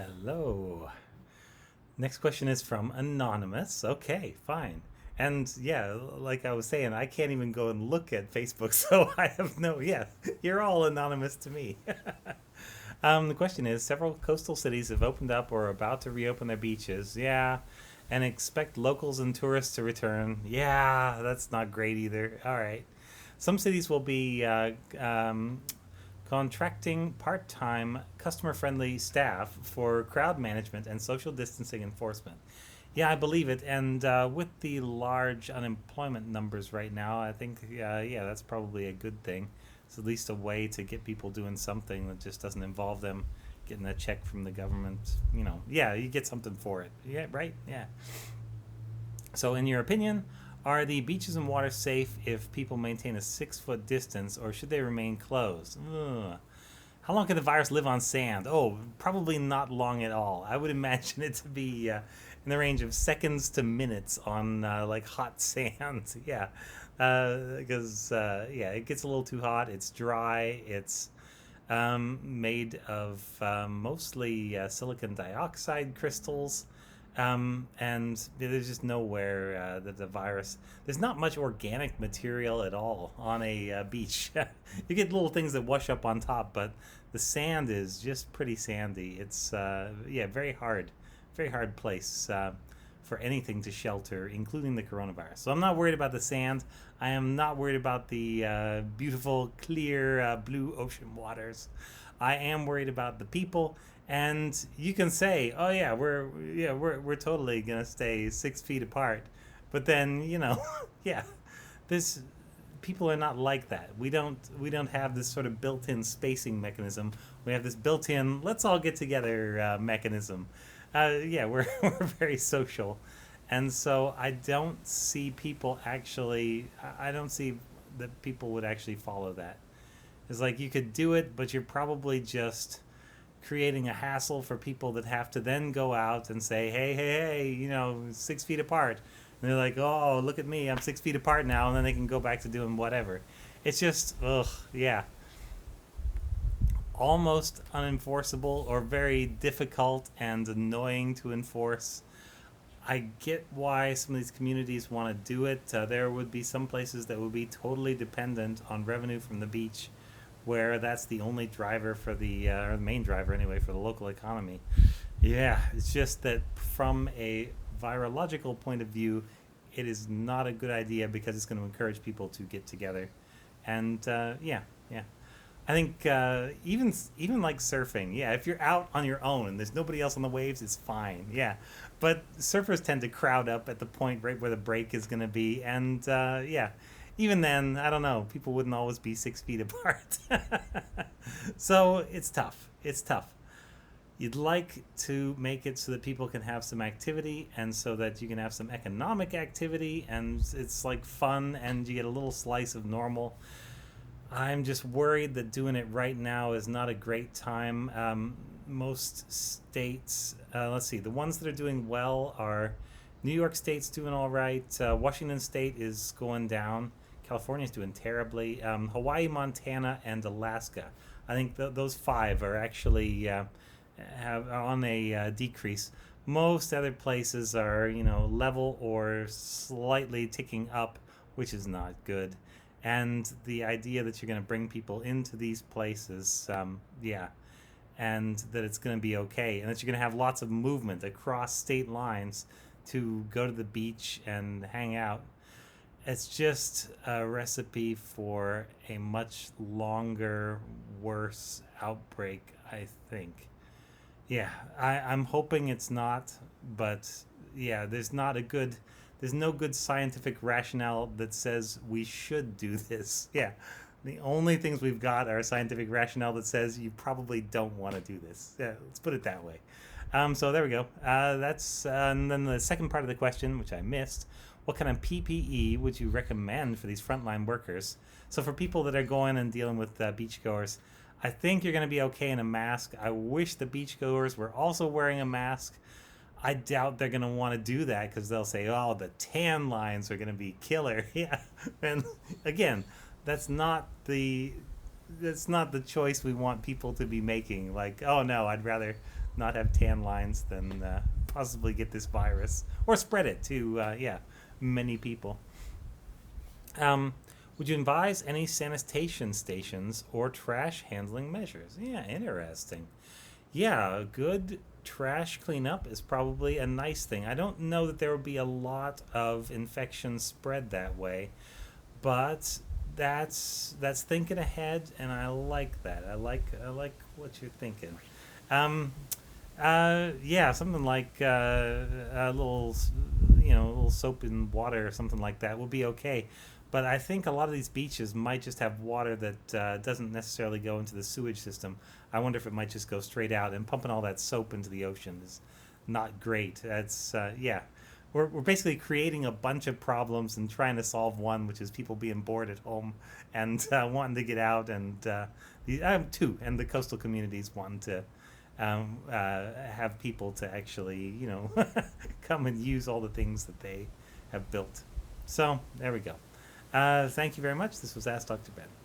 Hello. Next question is from Anonymous. Okay, fine. And yeah, like I was saying, I can't even go and look at Facebook, so I have no. Yeah, you're all anonymous to me. The question is several coastal cities have opened up or are about to reopen their beaches. Yeah. And expect locals and tourists to return. Yeah, that's not great either. All right. Some cities will be contracting part time, customer friendly staff for crowd management and social distancing enforcement. Yeah, I believe it. And with the large unemployment numbers right now, I think, yeah, that's probably a good thing. It's at least a way to get people doing something that just doesn't involve them getting a check from the government. Yeah, you get something for it. Yeah, right? Yeah. So, in your opinion, are the beaches and waters safe if people maintain a 6 foot distance, or should they remain closed? Ugh. How long can the virus live on sand? Oh, probably not long at all. I would imagine it to be in the range of seconds to minutes on like hot sand. Yeah, because yeah, it gets a little too hot. It's dry. It's made of mostly silicon dioxide crystals. And there's just nowhere that the virus. There's not much organic material at all on a beach. You get little things that wash up on top, but the sand is just pretty sandy. It's yeah, very hard place for anything to shelter, including the coronavirus. So I'm not worried about the sand. I am not worried about the beautiful, clear blue ocean waters. I am worried about the people. And you can say, "Oh yeah, we're totally gonna stay 6 feet apart," but then yeah, this people are not like that. We don't have this sort of built-in spacing mechanism. We have this built-in "let's all get together" mechanism. Yeah, we're we're very social, and so I don't see people actually. I don't see that people would actually follow that. It's like you could do it, but you're probably just creating a hassle for people that have to then go out and say, hey, hey, hey, 6 feet apart. And they're like, oh, look at me, I'm 6 feet apart now, and then they can go back to doing whatever. It's just, ugh, yeah, almost unenforceable or very difficult and annoying to enforce. I get why some of these communities want to do it. There would be some places that would be totally dependent on revenue from the beach, where that's the only driver for or the main driver anyway, for the local economy. Yeah, it's just that from a virological point of view, it is not a good idea because it's going to encourage people to get together. And yeah, yeah. I think even like surfing, yeah, if you're out on your own and there's nobody else on the waves, it's fine, yeah. But surfers tend to crowd up at the point right where the break is going to be, and yeah, even then, I don't know, people wouldn't always be 6 feet apart. So it's tough. It's tough. You'd like to make it so that people can have some activity and so that you can have some economic activity and it's like fun and you get a little slice of normal. I'm just worried that doing it right now is not a great time. Most states, let's see, the ones that are doing well are New York State's doing all right. Washington State is going down. California's doing terribly. Hawaii, Montana, and Alaska. I think those five are actually have on a decrease. Most other places are, level or slightly ticking up, which is not good. And the idea that you're going to bring people into these places, yeah, and that it's going to be okay, and that you're going to have lots of movement across state lines to go to the beach and hang out. It's just a recipe for a much longer, worse outbreak, I think. Yeah, I'm hoping it's not, but yeah, there's no good scientific rationale that says we should do this. Yeah, the only things we've got are scientific rationale that says you probably don't want to do this. Yeah, let's put it that way. So there we go. And then the second part of the question, which I missed. What kind of PPE would you recommend for these frontline workers? So for people that are going and dealing with beachgoers, I think you're going to be okay in a mask. I wish the beachgoers were also wearing a mask. I doubt they're going to want to do that because they'll say, oh, the tan lines are going to be killer. Yeah. And again, that's not the choice we want people to be making. Like, oh no, I'd rather not have tan lines than possibly get this virus or spread it to many people. Um, would you advise any sanitation stations or trash handling measures? Yeah, interesting. Yeah, a good trash cleanup is probably a nice thing. I don't know that there will be a lot of infection spread that way, but that's thinking ahead, and I like that. I like what you're thinking. Um, yeah, something like a little, a little soap and water or something like that will be okay. But I think a lot of these beaches might just have water that doesn't necessarily go into the sewage system. I wonder if it might just go straight out, and pumping all that soap into the ocean is not great. That's yeah. We're basically creating a bunch of problems and trying to solve one, which is people being bored at home and wanting to get out, and and the coastal communities wanting to have people to actually, come and use all the things that they have built. So there we go. Thank you very much. This was Ask Dr. Ben.